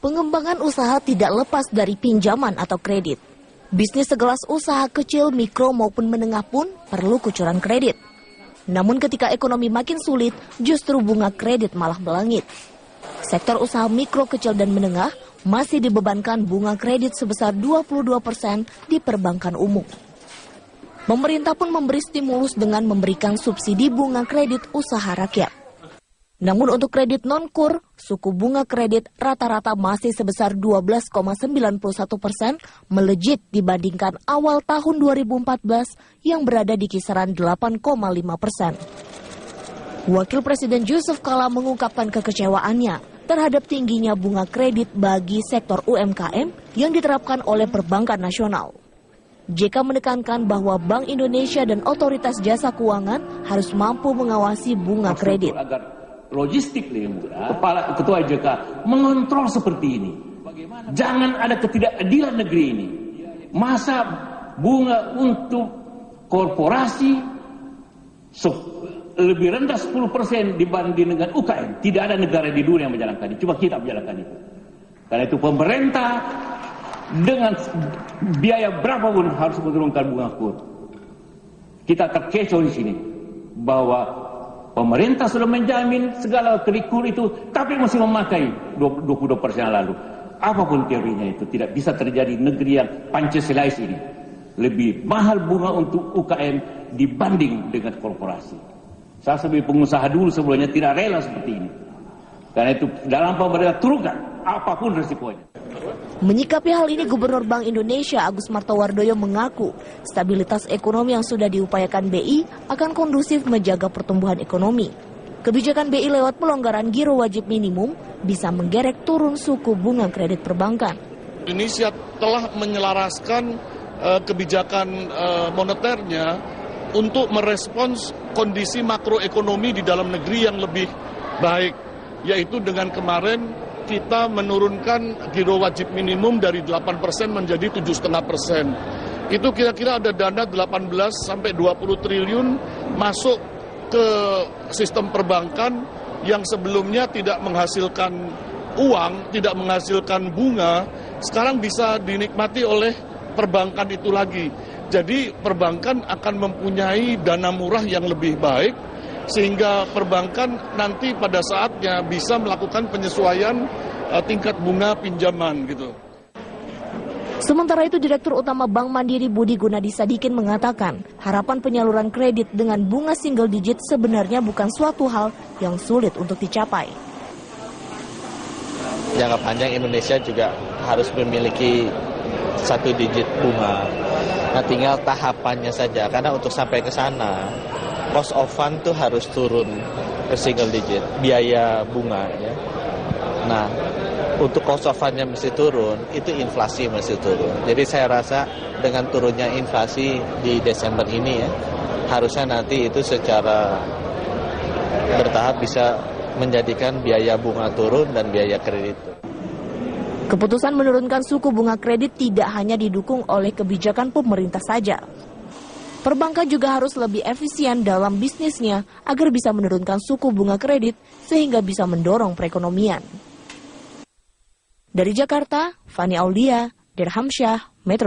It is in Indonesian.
Pengembangan usaha tidak lepas dari pinjaman atau kredit. Bisnis segelas usaha kecil, mikro maupun menengah pun perlu kucuran kredit. Namun ketika ekonomi makin sulit, justru bunga kredit malah melangit. Sektor usaha mikro, kecil, dan menengah masih dibebankan bunga kredit sebesar 22% di perbankan umum. Pemerintah pun memberi stimulus dengan memberikan subsidi bunga kredit usaha rakyat. Namun untuk kredit non-kur, suku bunga kredit rata-rata masih sebesar 12,91%, melejit dibandingkan awal tahun 2014 yang berada di kisaran 8,5%. Wakil Presiden Yusuf Kala mengungkapkan kekecewaannya terhadap tingginya bunga kredit bagi sektor UMKM yang diterapkan oleh perbankan nasional. JK menekankan bahwa Bank Indonesia dan Otoritas Jasa Keuangan harus mampu mengawasi bunga kredit. Logistik yang murah, Ketua JK mengontrol seperti ini. Jangan ada ketidakadilan negeri ini. Masa bunga untuk korporasi lebih rendah 10% dibanding dengan UKM. Tidak ada negara di dunia yang menjalankan ini. Cuma kita menjalankan itu. Karena itu pemerintah dengan biaya berapapun harus menurunkan bunga kur. Kita terkecoh di sini bahwa pemerintah sudah menjamin segala kurikulum itu, tapi masih memakai 22% lalu. Apapun teorinya itu, tidak bisa terjadi negeri yang Pancasilais ini. Lebih mahal bunga untuk UKM dibanding dengan korporasi. Saya sebagai pengusaha dulu sebelumnya tidak rela seperti ini. Karena itu dalam pemerintah turunkan apapun resikonya. Menyikapi hal ini, Gubernur Bank Indonesia Agus Martowardoyo mengaku stabilitas ekonomi yang sudah diupayakan BI akan kondusif menjaga pertumbuhan ekonomi. Kebijakan BI lewat pelonggaran giro wajib minimum bisa menggerek turun suku bunga kredit perbankan. Indonesia telah menyelaraskan kebijakan moneternya untuk merespons kondisi makroekonomi di dalam negeri yang lebih baik, yaitu dengan kemarin kita menurunkan giro wajib minimum dari 8% menjadi 7,5%. Itu kira-kira ada dana 18 sampai 20 triliun masuk ke sistem perbankan yang sebelumnya tidak menghasilkan uang, tidak menghasilkan bunga, sekarang bisa dinikmati oleh perbankan itu lagi. Jadi perbankan akan mempunyai dana murah yang lebih baik, sehingga perbankan nanti pada saatnya bisa melakukan penyesuaian tingkat bunga pinjaman gitu. Sementara itu, Direktur Utama Bank Mandiri Budi Gunadi Sadikin mengatakan harapan penyaluran kredit dengan bunga single digit sebenarnya bukan suatu hal yang sulit untuk dicapai. Jangka panjang Indonesia juga harus memiliki 1 digit bunga. Nah, tinggal tahapannya saja, karena untuk sampai ke sana cost of fund tuh harus turun ke single digit, biaya bunga ya. Nah, untuk cost of fund-nya mesti turun, itu inflasi mesti turun. Jadi saya rasa dengan turunnya inflasi di Desember ini ya, harusnya nanti itu secara bertahap bisa menjadikan biaya bunga turun dan biaya kredit. Keputusan menurunkan suku bunga kredit tidak hanya didukung oleh kebijakan pemerintah saja. Perbankan juga harus lebih efisien dalam bisnisnya agar bisa menurunkan suku bunga kredit sehingga bisa mendorong perekonomian. Dari Jakarta, Fani Aulia, Dirhamsyah,